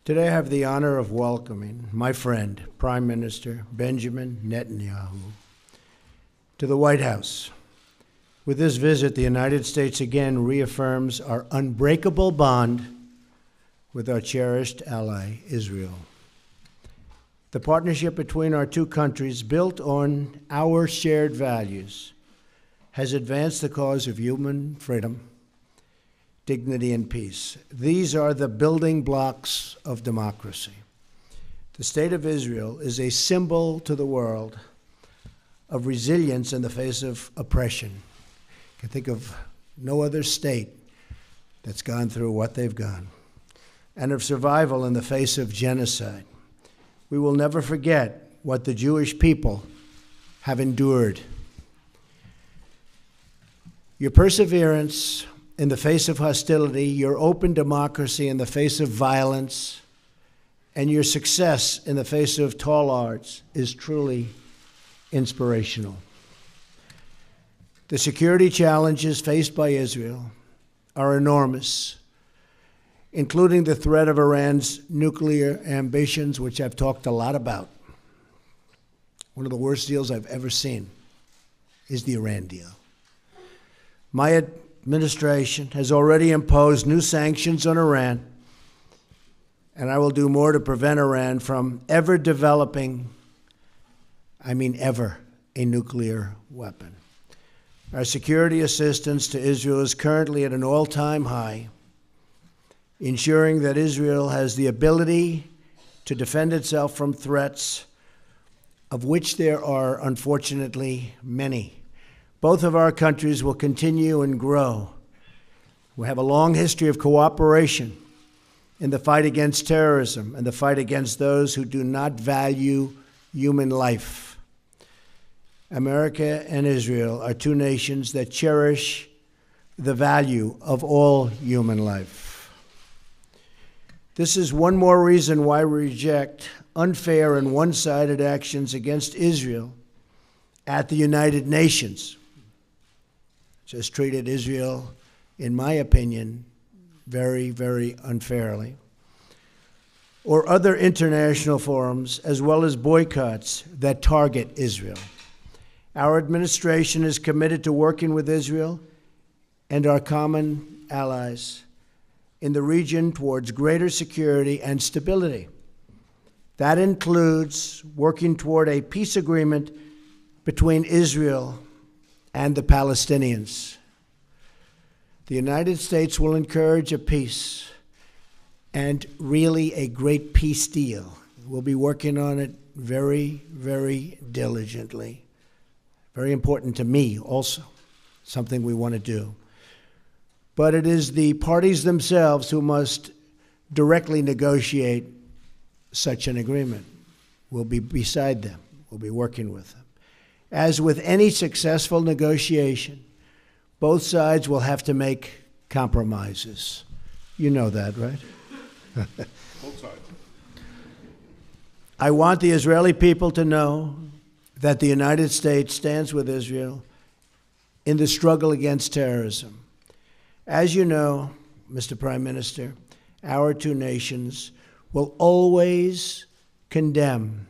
Today I have the honor of welcoming my friend, Prime Minister Benjamin Netanyahu, to the White House. With this visit, the United States again reaffirms our unbreakable bond with our cherished ally, Israel. The partnership between our two countries, built on our shared values, has advanced the cause of human freedom, dignity, and peace. These are the building blocks of democracy. The State of Israel is a symbol to the world of resilience in the face of oppression. You can think of no other state that's gone through what they've gone, and of survival in the face of genocide. We will never forget what the Jewish people have endured. Your perseverance in the face of hostility, your open democracy in the face of violence, and your success in the face of tall odds is truly inspirational. The security challenges faced by Israel are enormous, including the threat of Iran's nuclear ambitions, which I've talked a lot about. One of the worst deals I've ever seen is the Iran deal. My administration has already imposed new sanctions on Iran, and I will do more to prevent Iran from ever developing, ever, a nuclear weapon. Our security assistance to Israel is currently at an all-time high, ensuring that Israel has the ability to defend itself from threats, of which there are, unfortunately, many. Both of our countries will continue and grow. We have a long history of cooperation in the fight against terrorism and the fight against those who do not value human life. America and Israel are two nations that cherish the value of all human life. This is one more reason why we reject unfair and one-sided actions against Israel at the United Nations. Just treated Israel, in my opinion, very, very unfairly. Or other international forums, as well as boycotts that target Israel. Our administration is committed to working with Israel and our common allies in the region towards greater security and stability. That includes working toward a peace agreement between Israel and the Palestinians. The United States will encourage a peace and really a great peace deal. We'll be working on it very, very diligently. Very important to me also, something we want to do. But it is the parties themselves who must directly negotiate such an agreement. We'll be beside them. We'll be working with them. As with any successful negotiation, both sides will have to make compromises. You know that, right? Both sides. I want the Israeli people to know that the United States stands with Israel in the struggle against terrorism. As you know, Mr. Prime Minister, our two nations will always condemn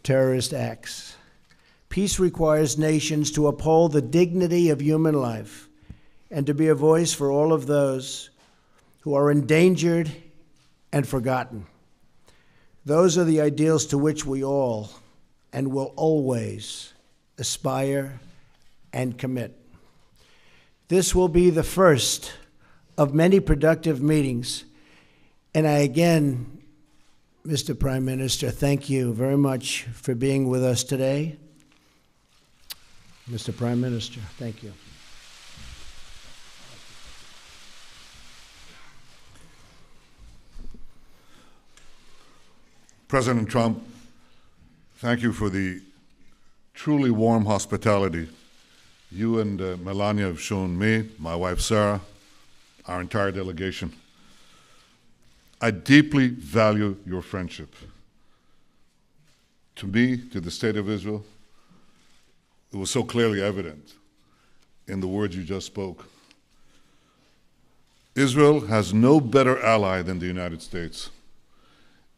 terrorist acts. Peace requires nations to uphold the dignity of human life and to be a voice for all of those who are endangered and forgotten. Those are the ideals to which we all and will always aspire and commit. This will be the first of many productive meetings, and I again, Mr. Prime Minister, thank you very much for being with us today. Mr. Prime Minister, thank you. President Trump, thank you for the truly warm hospitality you and Melania have shown me, my wife Sarah, our entire delegation. I deeply value your friendship. To me, to the State of Israel, it was so clearly evident in the words you just spoke. Israel has no better ally than the United States.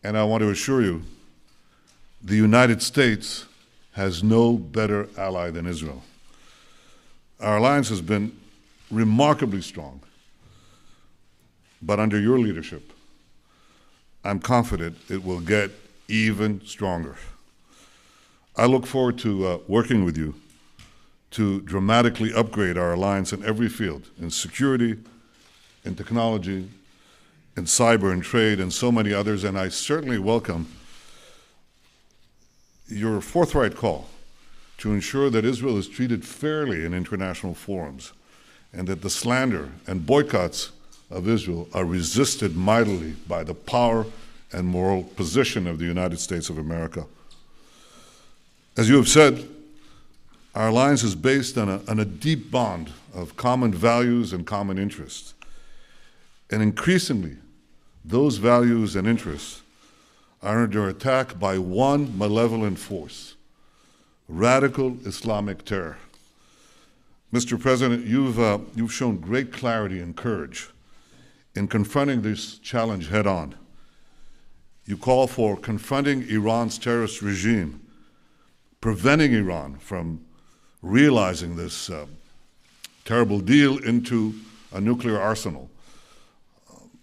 And I want to assure you, the United States has no better ally than Israel. Our alliance has been remarkably strong, but under your leadership, I'm confident it will get even stronger. I look forward to working with you to dramatically upgrade our alliance in every field, in security, in technology, in cyber and trade, and so many others, and I certainly welcome your forthright call to ensure that Israel is treated fairly in international forums and that the slander and boycotts of Israel are resisted mightily by the power and moral position of the United States of America. As you have said, our alliance is based on a deep bond of common values and common interests. And increasingly, those values and interests are under attack by one malevolent force: radical Islamic terror. Mr. President, you've shown great clarity and courage in confronting this challenge head-on. You call for confronting Iran's terrorist regime, preventing Iran from realizing this terrible deal into a nuclear arsenal.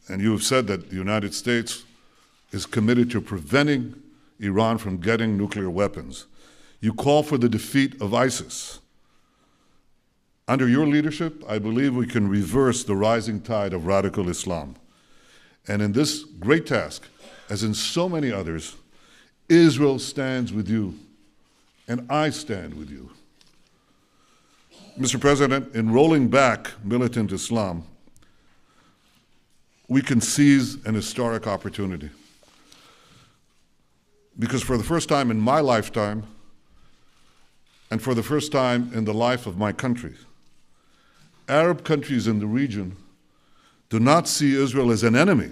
And you have said that the United States is committed to preventing Iran from getting nuclear weapons. You call for the defeat of ISIS. Under your leadership, I believe we can reverse the rising tide of radical Islam. And in this great task, as in so many others, Israel stands with you, and I stand with you. Mr. President, in rolling back militant Islam, we can seize an historic opportunity. Because for the first time in my lifetime, and for the first time in the life of my country, Arab countries in the region do not see Israel as an enemy,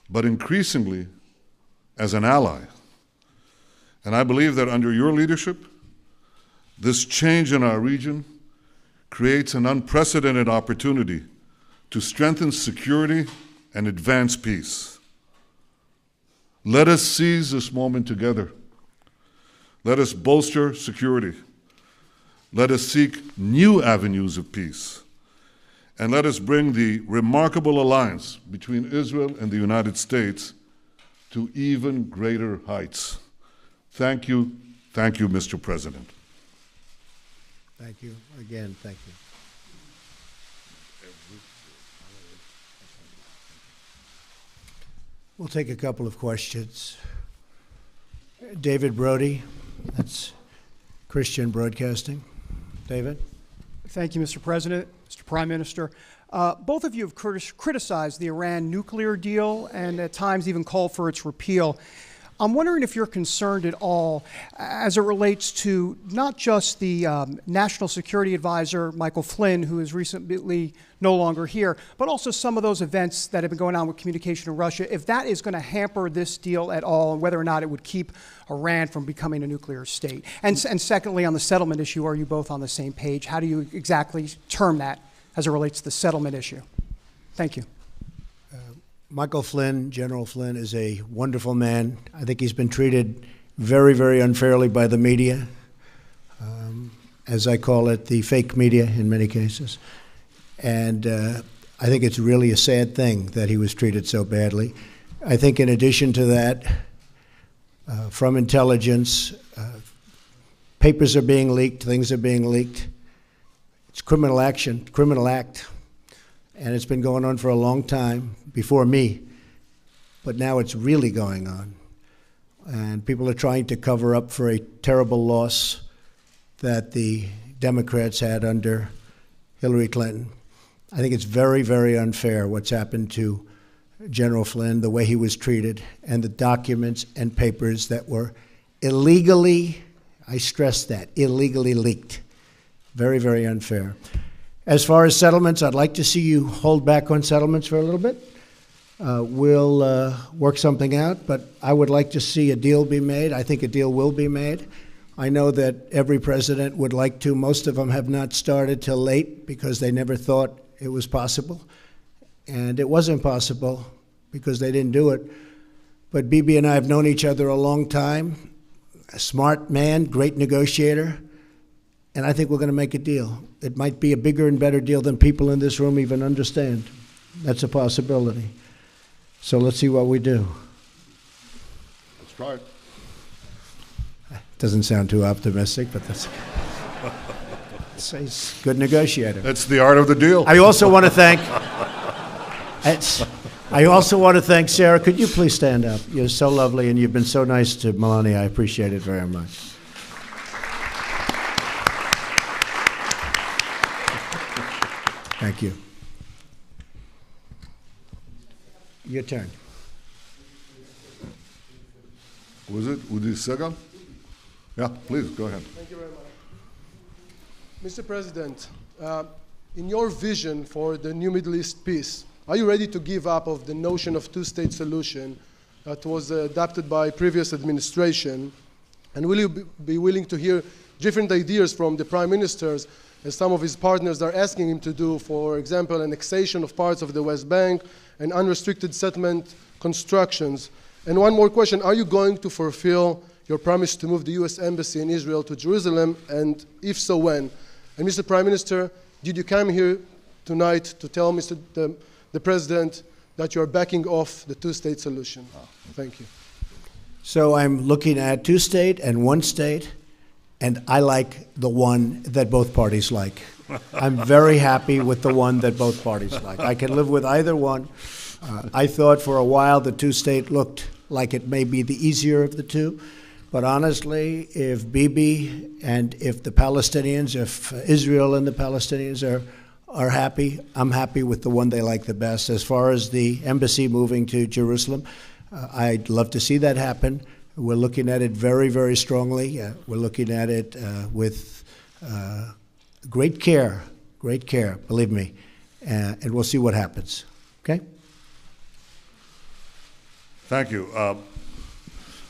but increasingly as an ally. And I believe that under your leadership, this change in our region creates an unprecedented opportunity to strengthen security and advance peace. Let us seize this moment together. Let us bolster security. Let us seek new avenues of peace. And let us bring the remarkable alliance between Israel and the United States to even greater heights. Thank you, Mr. President. Thank you. Again, thank you. We'll take a couple of questions. David Brody, that's Christian Broadcasting. David? Thank you, Mr. President, Mr. Prime Minister. Both of you have criticized the Iran nuclear deal and at times even called for its repeal. I'm wondering if you're concerned at all as it relates to not just the National Security Advisor, Michael Flynn, who is recently no longer here, but also some of those events that have been going on with communication in Russia, if that is going to hamper this deal at all, and whether or not it would keep Iran from becoming a nuclear state. And secondly, on the settlement issue, are you both on the same page? How do you exactly term that as it relates to the settlement issue? Thank you. Michael Flynn, General Flynn, is a wonderful man. I think he's been treated very, very unfairly by the media, as I call it, the fake media in many cases. And I think it's really a sad thing that he was treated so badly. I think in addition to that, from intelligence, papers are being leaked, things are being leaked. It's criminal action, criminal act. And it's been going on for a long time, before me, but now it's really going on. And people are trying to cover up for a terrible loss that the Democrats had under Hillary Clinton. I think it's very, very unfair what's happened to General Flynn, the way he was treated, and the documents and papers that were illegally, I stress that, illegally leaked. Very, very unfair. As far as settlements, I'd like to see you hold back on settlements for a little bit. We'll work something out, but I would like to see a deal be made. I think a deal will be made. I know that every president would like to. Most of them have not started till late because they never thought it was possible. And it wasn't possible because they didn't do it. but Bibi and I have known each other a long time. A smart man, great negotiator, and I think we're going to make a deal. It might be a bigger and better deal than people in this room even understand. That's a possibility. So let's see what we do. Let's try it. Doesn't sound too optimistic, but that's he's a good negotiator. That's the art of the deal. I also want to thank. I also want to thank Sarah. Could you please stand up? You're so lovely, and you've been so nice to Melania. I appreciate it very much. Thank you. Your turn. Was it Udi Segal? Yeah, please, go ahead. Thank you very much. Mr. President, in your vision for the new Middle East peace, are you ready to give up of the notion of two-state solution that was adopted by previous administration? And will you be willing to hear different ideas from the prime ministers, as some of his partners are asking him to do, for example, annexation of parts of the West Bank and unrestricted settlement constructions? And one more question, are you going to fulfill your promise to move the U.S. Embassy in Israel to Jerusalem, and if so, when? And Mr. Prime Minister, did you come here tonight to tell the President that you are backing off the two-state solution? Thank you. So I'm looking at two-state and one-state, and I like the one that both parties like. I'm very happy with the one that both parties like. I can live with either one. I thought for a while the two-state looked like it may be the easier of the two. But honestly, if Bibi and if the Palestinians, if Israel and the Palestinians are happy, I'm happy with the one they like the best. As far as the embassy moving to Jerusalem, I'd love to see that happen. We're looking at it very, very strongly. We're looking at it with great care, believe me. And we'll see what happens. Okay? Thank you.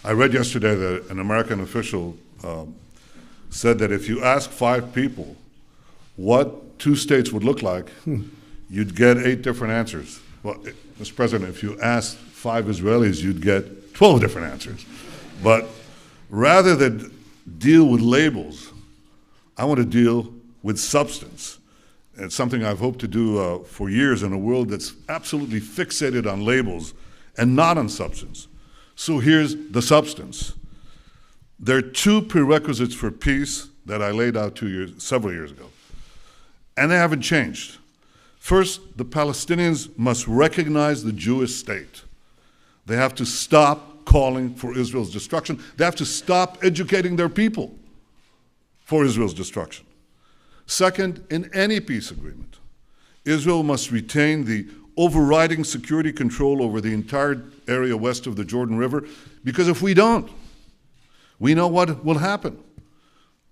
I read yesterday that an American official said that if you ask 5 people what 2 states would look like, you'd get 8 different answers. Well, Mr. President, if you asked 5 Israelis, you'd get 12 different answers. But rather than deal with labels, I want to deal with substance. And it's something I've hoped to do for years in a world that's absolutely fixated on labels and not on substance. So here's the substance. There are 2 prerequisites for peace that I laid out several years ago, and they haven't changed. First, the Palestinians must recognize the Jewish state. They have to stop calling for Israel's destruction. They have to stop educating their people for Israel's destruction. Second, in any peace agreement, Israel must retain the overriding security control over the entire area west of the Jordan River, because if we don't, we know what will happen.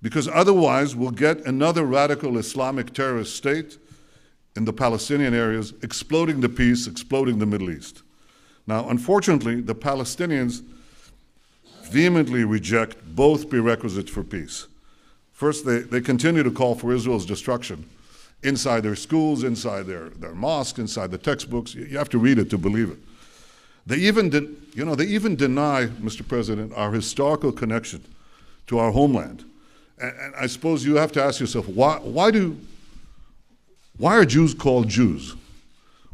Because otherwise, we'll get another radical Islamic terrorist state in the Palestinian areas, exploding the peace, exploding the Middle East. Now, unfortunately, the Palestinians vehemently reject both prerequisites for peace. First, they continue to call for Israel's destruction inside their schools, inside their mosques, inside the textbooks. You have to read it to believe it. They even deny, Mr. President, our historical connection to our homeland. And I suppose you have to ask yourself, why are Jews called Jews?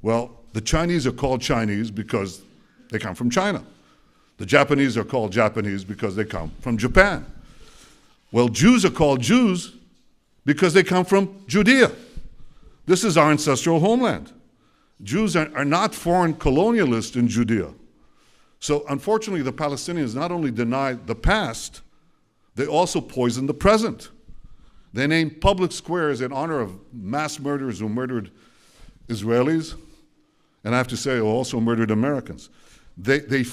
Well, the Chinese are called Chinese because they come from China. The Japanese are called Japanese because they come from Japan. Well, Jews are called Jews because they come from Judea. This is our ancestral homeland. Jews are not foreign colonialists in Judea. So unfortunately, the Palestinians not only deny the past, they also poison the present. They name public squares in honor of mass murderers who murdered Israelis, and I have to say, who also murdered Americans. They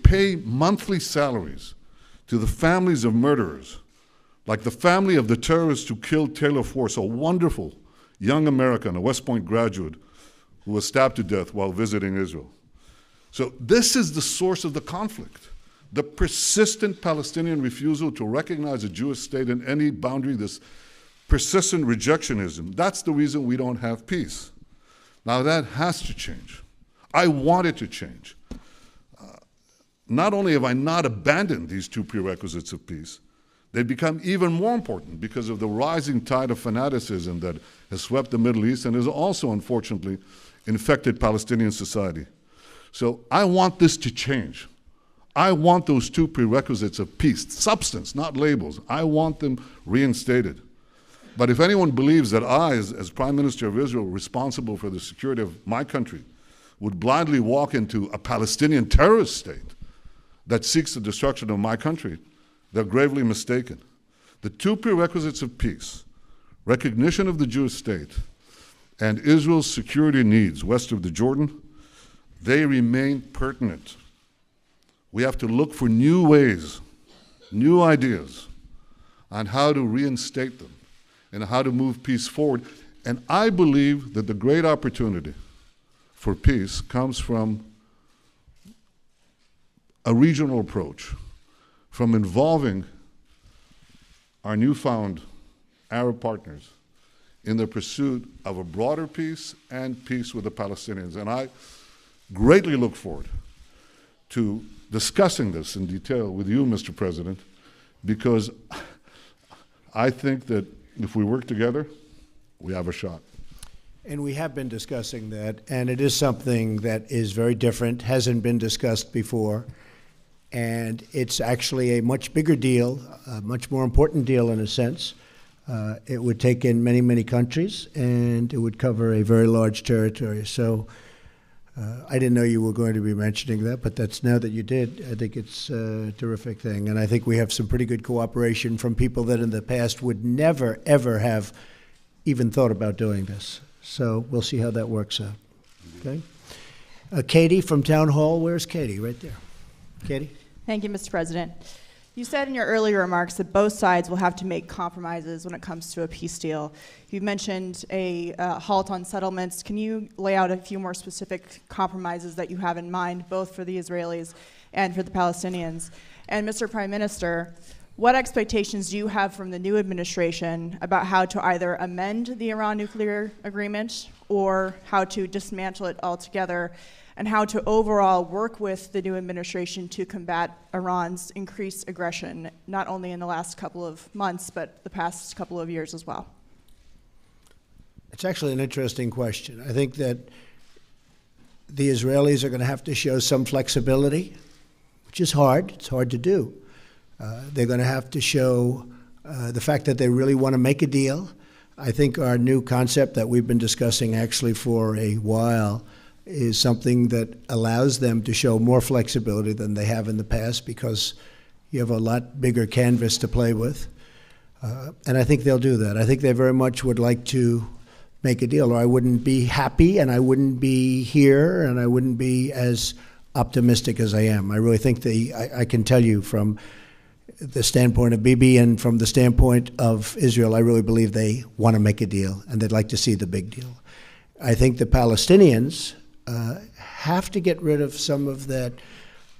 pay monthly salaries to the families of murderers, like the family of the terrorist who killed Taylor Force, a wonderful young American, a West Point graduate, who was stabbed to death while visiting Israel. So this is the source of the conflict. The persistent Palestinian refusal to recognize a Jewish state in any boundary, this persistent rejectionism, that's the reason we don't have peace. Now that has to change. I want it to change. not only have I not abandoned these two prerequisites of peace, they become even more important because of the rising tide of fanaticism that has swept the Middle East and has also, unfortunately, infected Palestinian society. So I want this to change. I want those two prerequisites of peace, substance, not labels. I want them reinstated. But if anyone believes that I, as Prime Minister of Israel, responsible for the security of my country, would blindly walk into a Palestinian terrorist state that seeks the destruction of my country, they're gravely mistaken. The two prerequisites of peace, recognition of the Jewish state, and Israel's security needs west of the Jordan, they remain pertinent. We have to look for new ways, new ideas on how to reinstate them and how to move peace forward. And I believe that the great opportunity for peace comes from a regional approach, from involving our newfound Arab partners in the pursuit of a broader peace and peace with the Palestinians. And I greatly look forward to discussing this in detail with you, Mr. President, because I think that if we work together, we have a shot. And we have been discussing that, and it is something that is very different, hasn't been discussed before, and it's actually a much bigger deal, a much more important deal in a sense. It would take in many, many countries, and it would cover a very large territory. So I didn't know you were going to be mentioning that, but that's now that you did, I think it's a terrific thing. And I think we have some pretty good cooperation from people that in the past would never, ever have even thought about doing this. So we'll see how that works out. Okay. Katie from Town Hall. Where's Katie? Right there. Katie? Thank you, Mr. President. You said in your earlier remarks that both sides will have to make compromises when it comes to a peace deal. You mentioned a halt on settlements. Can you lay out a few more specific compromises that you have in mind, both for the Israelis and for the Palestinians? And Mr. Prime Minister, what expectations do you have from the new administration about how to either amend the Iran nuclear agreement or how to dismantle it altogether, and how to overall work with the new administration to combat Iran's increased aggression, not only in the last couple of months, but the past couple of years as well? It's actually an interesting question. I think that the Israelis are going to have to show some flexibility, which is hard. It's hard to do. They're going to have to show the fact that they really want to make a deal. I think our new concept that we've been discussing actually for a while is something that allows them to show more flexibility than they have in the past, because you have a lot bigger canvas to play with. And I think they'll do that. I think they very much would like to make a deal, or I wouldn't be happy and I wouldn't be here and I wouldn't be as optimistic as I am. I really think I can tell you from the standpoint of Bibi and from the standpoint of Israel, I really believe they want to make a deal and they'd like to see the big deal. I think the Palestinians have to get rid of some of that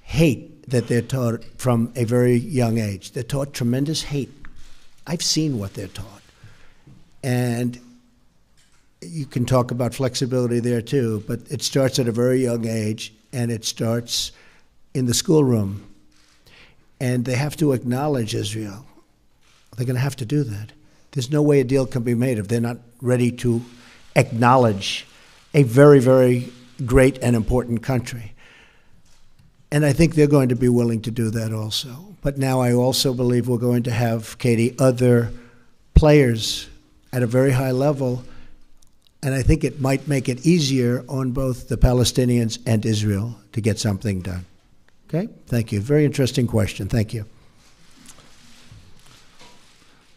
hate that they're taught from a very young age. They're taught tremendous hate. I've seen what they're taught. And you can talk about flexibility there too, but it starts at a very young age, and it starts in the schoolroom. And they have to acknowledge Israel. They're going to have to do that. There's no way a deal can be made if they're not ready to acknowledge a very, very great and important country. And I think they're going to be willing to do that also. But now I also believe we're going to have, Katie, other players at a very high level, and I think it might make it easier on both the Palestinians and Israel to get something done. Okay? Thank you. Very interesting question. Thank you.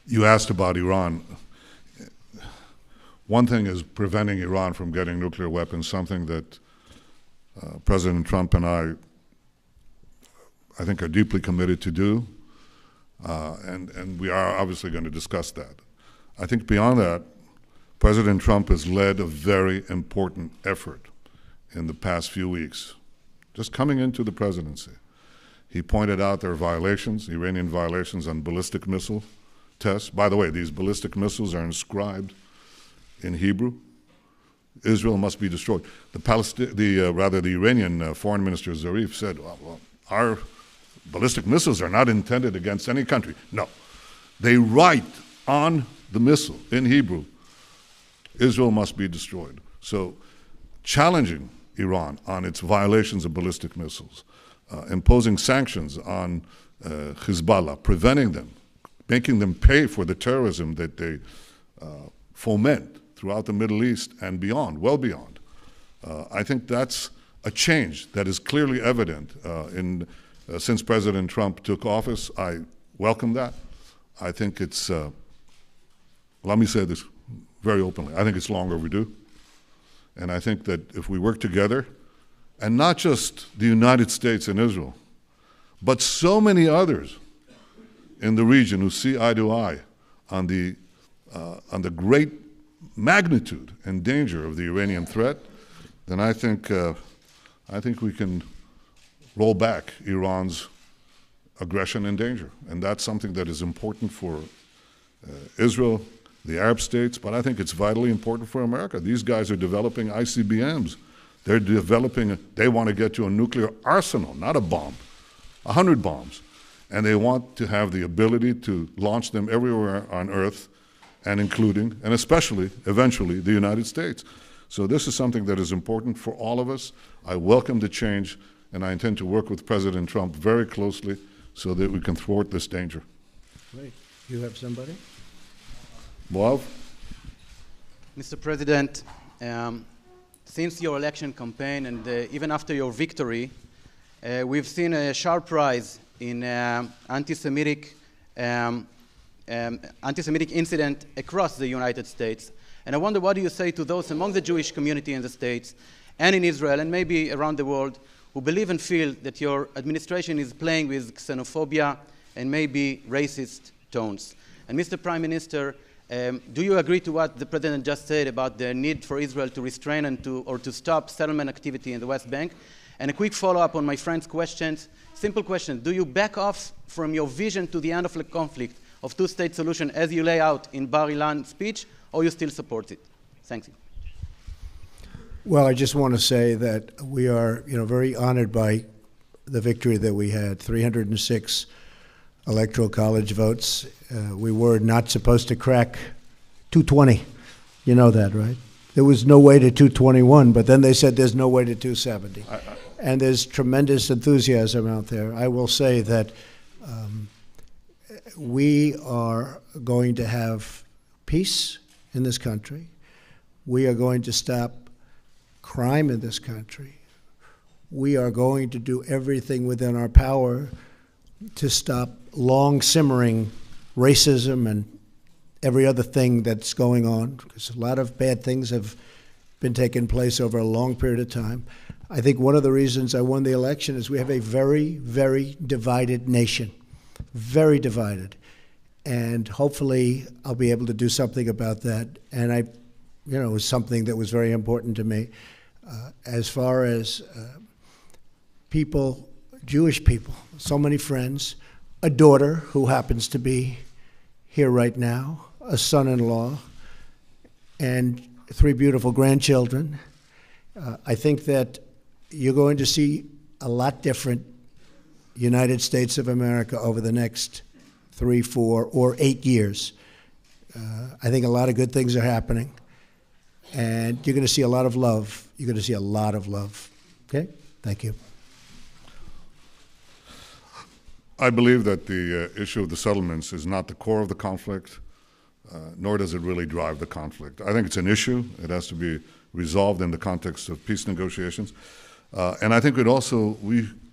You asked about Iran. One thing is preventing Iran from getting nuclear weapons, something that President Trump and I think, are deeply committed to do, and we are obviously going to discuss that. I think beyond that, President Trump has led a very important effort in the past few weeks. Just coming into the presidency, he pointed out there are violations, Iranian violations on ballistic missile tests. By the way, these ballistic missiles are inscribed in Hebrew. Israel must be destroyed. The Iranian Foreign Minister Zarif said, well, our ballistic missiles are not intended against any country. No. They write on the missile in Hebrew, Israel must be destroyed. So challenging Iran on its violations of ballistic missiles, imposing sanctions on Hezbollah, preventing them, making them pay for the terrorism that they foment throughout the Middle East and beyond, well beyond. I think that's a change that is clearly evident since President Trump took office. I welcome that. I think it's, let me say this very openly, I think it's long overdue. And I think that if we work together, and not just the United States and Israel, but so many others in the region who see eye to eye on the great magnitude and danger of the Iranian threat, then I think we can roll back Iran's aggression and danger. And that's something that is important for Israel, the Arab states, but I think it's vitally important for America. These guys are developing ICBMs. They're developing, they want to get to a nuclear arsenal, not a bomb, 100 bombs. And they want to have the ability to launch them everywhere on Earth, and including, and especially, eventually, the United States. So this is something that is important for all of us. I welcome the change, and I intend to work with President Trump very closely so that we can thwart this danger. Great. You have somebody? Boav? Mr. President, since your election campaign and even after your victory, we've seen a sharp rise in anti-Semitic incident across the United States. And I wonder, what do you say to those among the Jewish community in the States and in Israel and maybe around the world who believe and feel that your administration is playing with xenophobia and maybe racist tones? And Mr. Prime Minister, do you agree to what the President just said about the need for Israel to restrain and to stop settlement activity in the West Bank? And a quick follow-up on my friend's questions. Simple question. Do you back off from your vision to the end of the conflict of two-state solution as you lay out in Bar Ilan speech, or you still support it? Thank you. Well, I just want to say that we are, very honored by the victory that we had, 306 electoral college votes. We were not supposed to crack 220. You know that, right? There was no way to 221, but then they said there's no way to 270. And there's tremendous enthusiasm out there. I will say that we are going to have peace in this country. We are going to stop crime in this country. We are going to do everything within our power to stop long simmering racism and every other thing that's going on, because a lot of bad things have been taking place over a long period of time. I think one of the reasons I won the election is we have a very, very divided nation, very divided. And hopefully I'll be able to do something about that. And it was something that was very important to me. As far as people, Jewish people, so many friends, a daughter who happens to be here right now, a son-in-law, and 3 beautiful grandchildren. I think that you're going to see a lot different United States of America over the next 3, 4, or 8 years. I think a lot of good things are happening, and you're going to see a lot of love. You're going to see a lot of love. Okay? Thank you. I believe that the issue of the settlements is not the core of the conflict, nor does it really drive the conflict. I think it's an issue. It has to be resolved in the context of peace negotiations. And I think we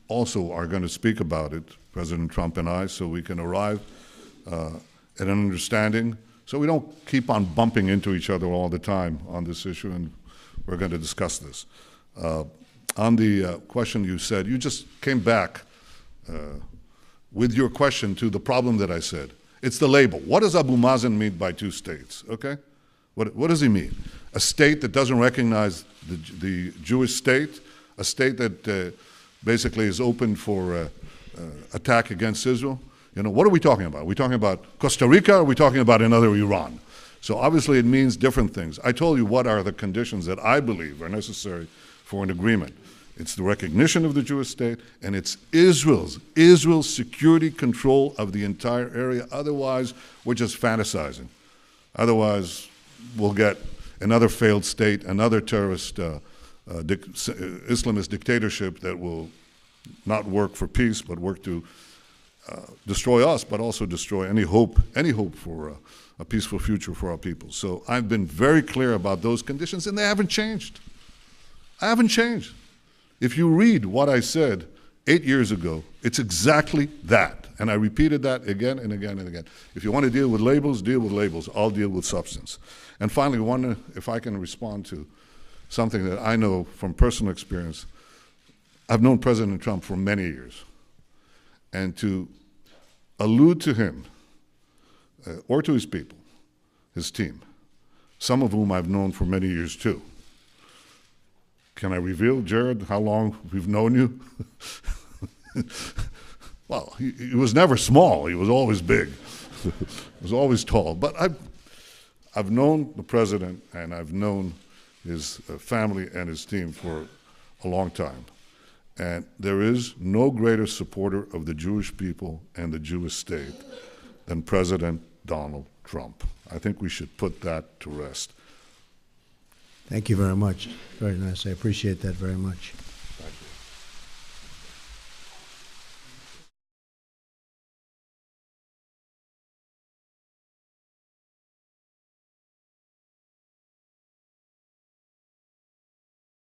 also are going to speak about it, President Trump and I, so we can arrive at an understanding, so we don't keep on bumping into each other all the time on this issue, and we're going to discuss this. On the question you said, you just came back with your question to the problem that I said. It's the label. What does Abu Mazen mean by 2 states, okay? What does he mean? A state that doesn't recognize the Jewish state, a state that basically is open for attack against Israel? What are we talking about? Are we talking about Costa Rica, or are we talking about another Iran? So obviously it means different things. I told you what are the conditions that I believe are necessary for an agreement. It's the recognition of the Jewish state, and it's Israel's security control of the entire area. Otherwise, we're just fantasizing. Otherwise, we'll get another failed state, another terrorist Islamist dictatorship that will not work for peace, but work to destroy us, but also destroy any hope for a peaceful future for our people. So I've been very clear about those conditions, and they haven't changed. I haven't changed. If you read what I said 8 years ago, it's exactly that. And I repeated that again and again and again. If you want to deal with labels, deal with labels. I'll deal with substance. And finally, if I can respond to something that I know from personal experience. I've known President Trump for many years. And to allude to him, or to his people, his team, some of whom I've known for many years too. Can I reveal, Jared, how long we've known you? Well, he was never small. He was always big. He was always tall. But I've known the president, and I've known his family and his team for a long time. And there is no greater supporter of the Jewish people and the Jewish state than President Donald Trump. I think we should put that to rest. Thank you very much. Very nice. I appreciate that very much.